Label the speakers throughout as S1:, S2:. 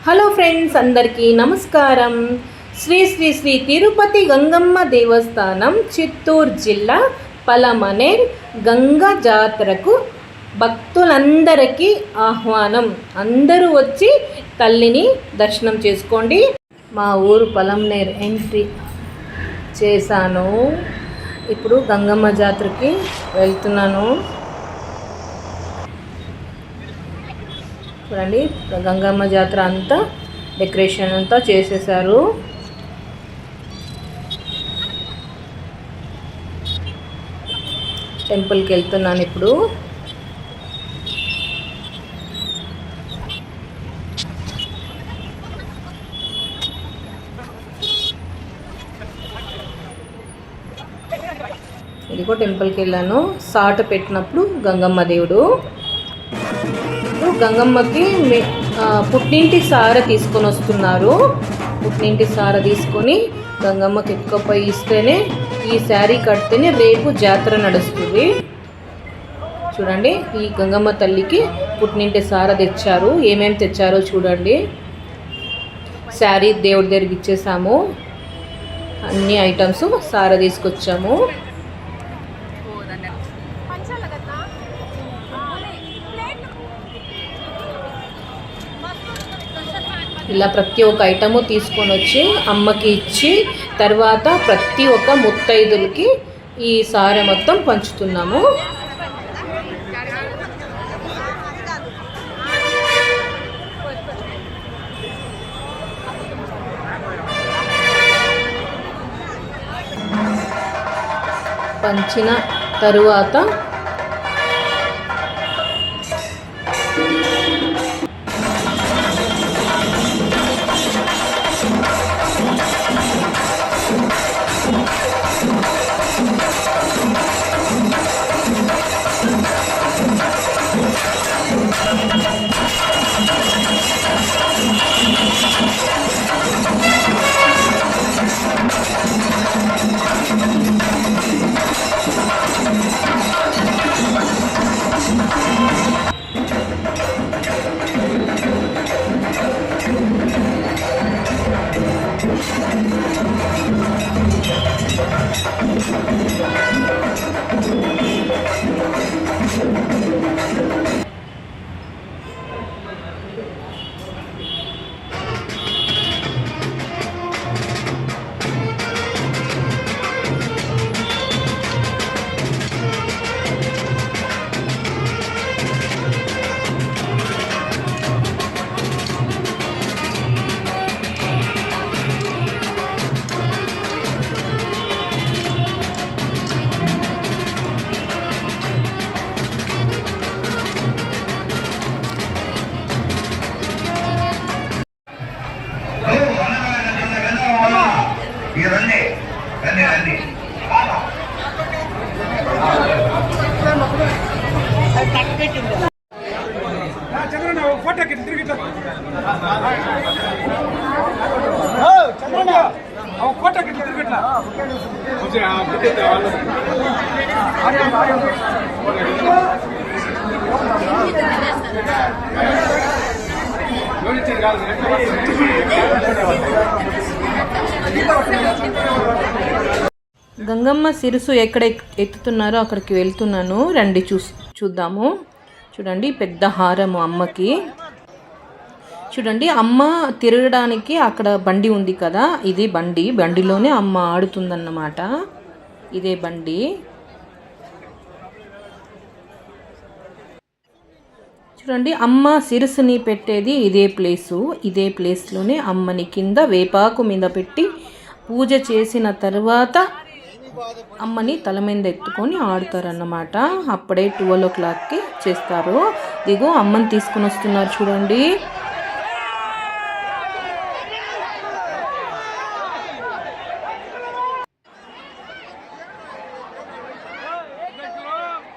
S1: Hello friends, అందరికీ నమస్కారం. శ్రీ శ్రీ శ్రీ తిరుపతి గంగమ్మ దేవస్థానం చిత్తూరు జిల్లా పలమనేర్ గంగా జాతరకు భక్తులందరికీ ఆహ్వానం. అందరూ వచ్చి తల్లిని దర్శనం చేసుకోండి. మా ఊరు పలమనేర్ ఎంట్రీ చేశాను. ఇప్పుడు గంగమ్మ జాతరకి వెళ్తున్నాను. చూడండి, గంగమ్మ జాతర అంతా డెకరేషన్ అంతా చేసేసారు. టెంపుల్కి వెళ్తున్నాను ఇప్పుడు. ఇదిగో టెంపుల్కి వెళ్ళాను. సాట పెట్టినప్పుడు గంగమ్మ దేవుడు. గంగమ్మకి పుట్టింటి సార తీసుకొని వస్తున్నారు. పుట్టింటి సార తీసుకొని గంగమ్మకి ఎత్తుకపోయి ఇస్తేనే, ఈ శారీ కడితేనే రేపు జాతర నడుస్తుంది. చూడండి, ఈ గంగమ్మ తల్లికి పుట్టింటి సార తెచ్చారు. ఏమేమి తెచ్చారో చూడండి. శారీ దేవుడి దగ్గరికి ఇచ్చేసాము. అన్ని ఐటమ్స్ సార తీసుకొచ్చాము. ఇలా ప్రతి ఒక్క ఐటము తీసుకొని వచ్చి అమ్మకి ఇచ్చి, తర్వాత ప్రతి ఒక్క ముత్తైదులకి ఈ సారె మొత్తం పంచుతున్నాము. పంచిన తరువాత
S2: ఫోటోకి తిరిగి ఫోటోకి తిరిగిట్లా
S1: గంగమ్మ సిరుసు ఎక్కడ ఎత్తుతున్నారో అక్కడికి వెళ్తున్నాను. రండి చూద్దాము. చూడండి, పెద్ద హారము అమ్మకి. చూడండి, అమ్మ తిరగడానికి అక్కడ బండి ఉంది కదా, ఇది బండిలోనే అమ్మ ఆడుతుందన్నమాట. ఇదే బండి. చూడండి, అమ్మ సిరుసుని పెట్టేది ఇదే ప్లేస్లోనే అమ్మని కింద వేపాకు మీద పెట్టి పూజ చేసిన తర్వాత అమ్మని తల మీద ఎత్తుకొని ఆడుతారన్నమాట. అప్పుడే 12 o'clockకి చేస్తారు. ఇదిగో అమ్మని తీసుకొని వస్తున్నారు చూడండి.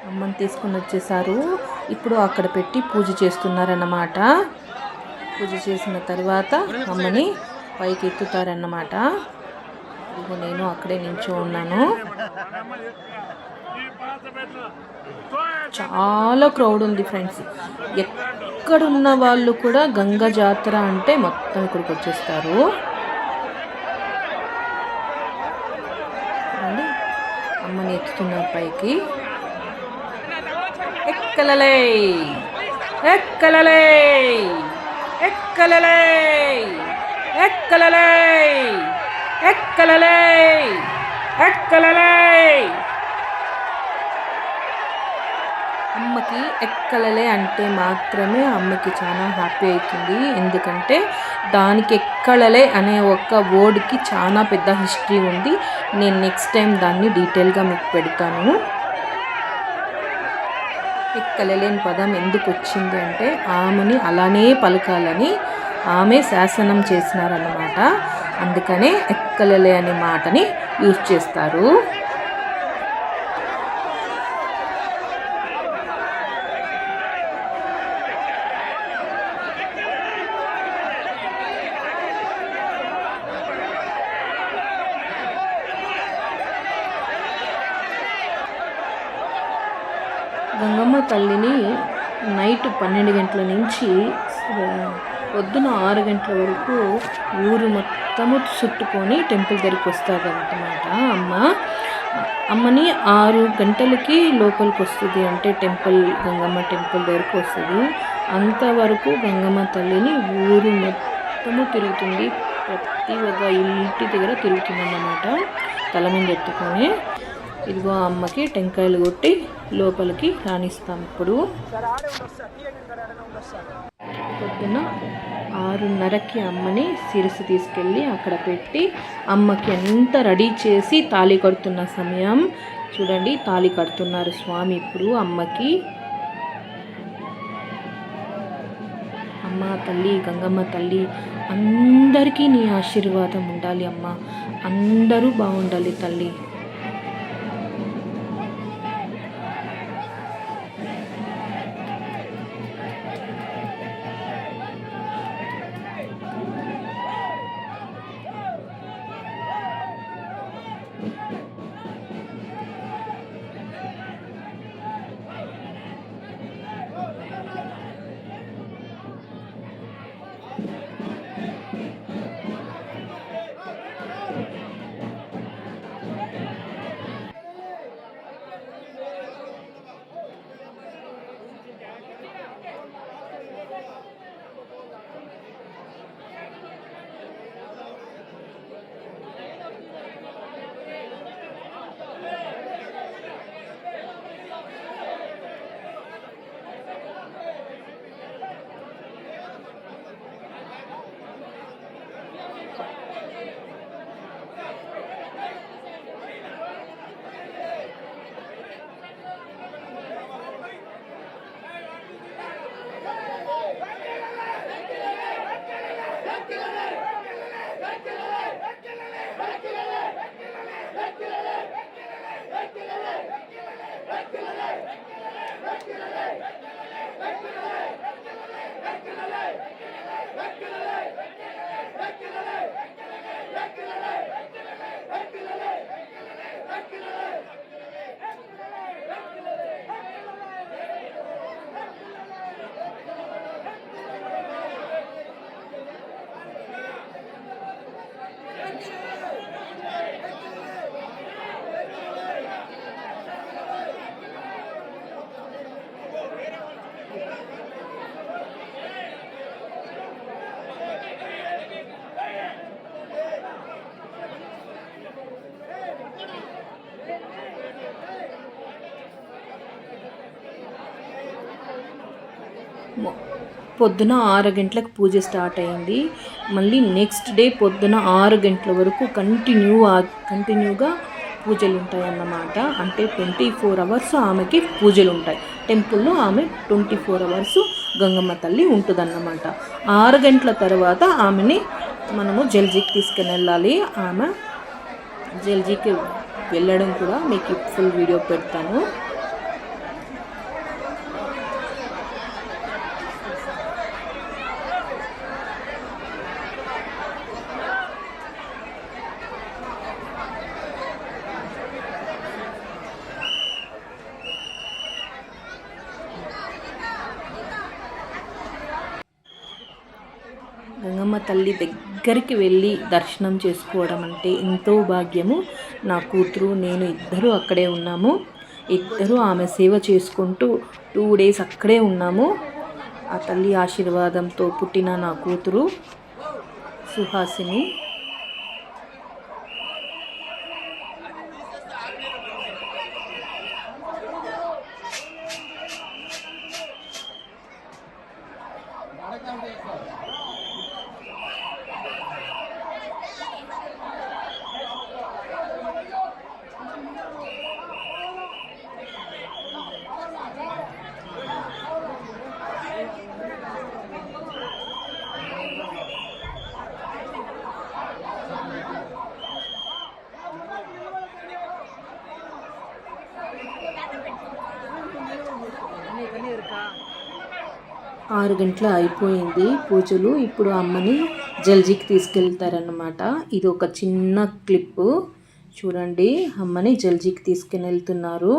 S1: అమ్మని తీసుకొని వచ్చేసారు. ఇప్పుడు అక్కడ పెట్టి పూజ చేస్తున్నారన్నమాట. పూజ చేసిన తర్వాత అమ్మని పైకి ఎత్తుతారన్నమాట. ఇదిగో నేను అక్కడే నించో ఉన్నాను. చాలా క్రౌడ్ ఉంది ఫ్రెండ్స్. ఎక్కడున్న వాళ్ళు కూడా గంగా జాతర అంటే మొత్తం ఇక్కడికి వచ్చేస్తారు. చూడండి, అమ్మని ఎత్తుతున్నారు పైకి. ఎక్కలలే ఎక్కలలే ఎక్కలలే ఎక్కలలే ఎక్కలలే ఎక్కలలే. అమ్మకి ఎక్కలలే అంటే మాత్రమే అమ్మకి చాలా హ్యాపీ అవుతుంది. ఎందుకంటే దానికి ఎక్కలలే అనే ఒక వర్డ్కి చాలా పెద్ద హిస్టరీ ఉంది. నేను నెక్స్ట్ టైం దాన్ని డీటెయిల్గా మీకు పెడతాను. ఎక్కలలేని పదం ఎందుకు వచ్చింది అంటే ఆమెని అలానే పలకాలని ఆమె శాసనం చేసినారన్నమాట. అందుకనే ఎక్కలలే అనే మాటని యూజ్ చేస్తారు. గంగమ్మ తల్లిని నైట్ 12 గంటల నుంచి పొద్దున 6 గంటల వరకు ఊరు మొత్తము చుట్టుకొని టెంపుల్ దగ్గరికి వస్తుందన్నమాట. అమ్మని 6 గంటలకి లోపలికి వస్తుంది, అంటే గంగమ్మ టెంపుల్ దగ్గరికి వస్తుంది. అంతవరకు గంగమ్మ తల్లిని ఊరు మొత్తము తిరుగుతుంది. ప్రతి ఒక్క ఇంటి దగ్గర తిరుగుతుందన్నమాట తల మీద ఎత్తుకొని. ఇదిగో అమ్మకి టెంకాయలు కొట్టి లోపలికి రాణిస్తాం. ఇప్పుడు పొద్దున 6:30కి అమ్మని శిరస్సు తీసుకెళ్ళి అక్కడ పెట్టి అమ్మకి అంతా రెడీ చేసి తాళి కడుతున్న సమయం చూడండి. తాళి కడుతున్నారు స్వామి ఇప్పుడు అమ్మకి. అమ్మ తల్లి, గంగమ్మ తల్లి, అందరికీ నీ ఆశీర్వాదం ఉండాలి అమ్మ, అందరూ బాగుండాలి తల్లి. పొద్దున 6 గంటలకు పూజ స్టార్ట్ అయింది. మళ్ళీ నెక్స్ట్ డే పొద్దున 6 గంటల వరకు కంటిన్యూగా పూజలు ఉంటాయి అన్నమాట. అంటే 24 అవర్స్ ఆమెకి పూజలు ఉంటాయి టెంపుల్లో. ఆమె 24 అవర్స్ గంగమ్మ తల్లి ఉంటుందన్నమాట. 6 గంటల తర్వాత ఆమెని మనము జల్జీకి తీసుకుని వెళ్ళాలి. ఆమె జల్జీకి వెళ్ళడం కూడా మీకు ఫుల్ వీడియో పెడతాను. గంగమ్మ తల్లి దగ్గరికి వెళ్ళి దర్శనం చేసుకోవడం అంటే ఎంతో భాగ్యము. నా కూతురు నేను ఇద్దరు అక్కడే ఉన్నాము. ఇద్దరు ఆమె సేవ చేసుకుంటూ 2 days అక్కడే ఉన్నాము. ఆ తల్లి ఆశీర్వాదంతో పుట్టిన నా కూతురు సుహాసిని. ఆరు గంటల అయిపోయింది పూజలు. ఇప్పుడు అమ్మని జల్జీకి తీసుకెళ్తారన్నమాట. ఇది ఒక చిన్న క్లిప్పు చూడండి. అమ్మని జల్జీకి తీసుకుని వెళ్తున్నారు.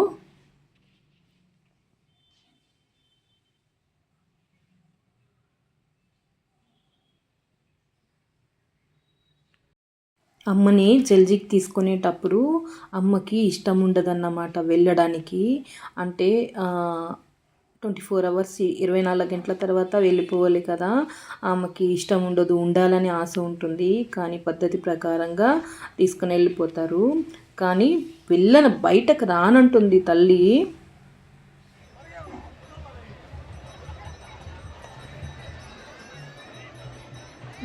S1: అమ్మని జల్జీకి తీసుకునేటప్పుడు అమ్మకి ఇష్టం ఉండదన్నమాట వెళ్ళడానికి. అంటే 24 hours 24 గంటల తర్వాత వెళ్ళిపోవాలి కదా. ఆమెకి ఇష్టం ఉండదు, ఉండాలని ఆశ ఉంటుంది. కానీ పద్ధతి ప్రకారంగా తీసుకుని వెళ్ళిపోతారు. కానీ బయటకు రానంటుంది తల్లి.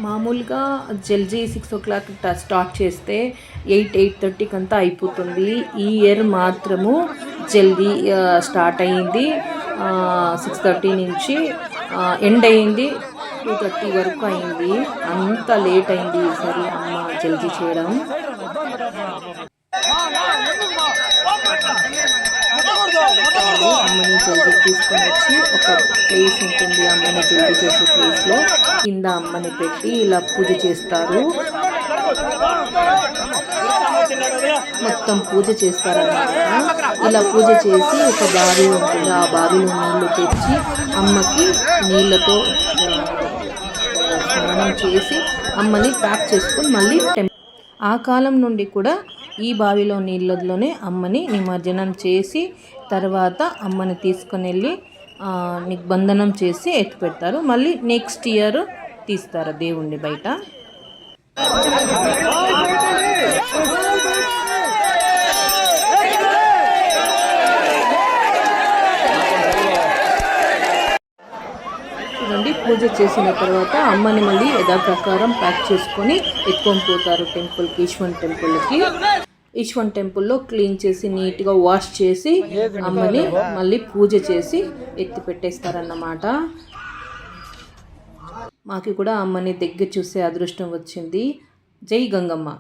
S1: మామూలుగా జల్జీ 6 o'clock స్టార్ట్ చేస్తే 8-8:30 అంతా అయిపోతుంది. ఈ ఇయర్ మాత్రము జల్దీ స్టార్ట్ అయ్యింది. 6:30 నుంచి ఎండ్ అయ్యింది. 2:30 వరకు అయింది. అంత లేట్ అయింది ఈసారి అమ్మ జల్దీ చేయడం. అమ్మని జల్దీ తీసుకొని వచ్చి ఒక ప్లేస్ ఉంటుంది, అమ్మని జల్దీ చేసే ప్లేస్లో కింద అమ్మని పెట్టి ఇలా పూజ చేస్తారు. మొత్తం పూజ చేస్తారన్నమాట. ఇలా పూజ చేసి ఒక బావి ఉంటుంది, ఆ బావిలో నీళ్లు తెచ్చి అమ్మకి నీళ్ళతో స్నానం చేసి అమ్మని ప్యాక్ చేసుకొని మళ్ళీ ఆ కాలం నుండి కూడా ఈ బావిలో నీళ్ళలోనే అమ్మని నిమజ్జనం చేసి తర్వాత అమ్మని తీసుకొని వెళ్ళి నిబంధనం చేసి ఎత్తి పెడతారు. మళ్ళీ నెక్స్ట్ ఇయర్ తీస్తారు దేవుణ్ణి బయట. చూడండి, పూజ చేసిన తర్వాత అమ్మని మళ్ళీ యథాప్రకారం ప్యాక్ చేసుకొని ఎత్తుకొని పోతారు టెంపుల్కి, ఈశ్వన్ టెంపుల్కి. ఈశ్వన్ టెంపుల్లో క్లీన్ చేసి నీట్గా వాష్ చేసి అమ్మని మళ్ళీ పూజ చేసి ఎత్తి పెట్టేస్తారన్నమాట. మాకు కూడా అమ్మని దగ్గర చూసే అదృష్టం వచ్చింది. జై గంగమ్మ.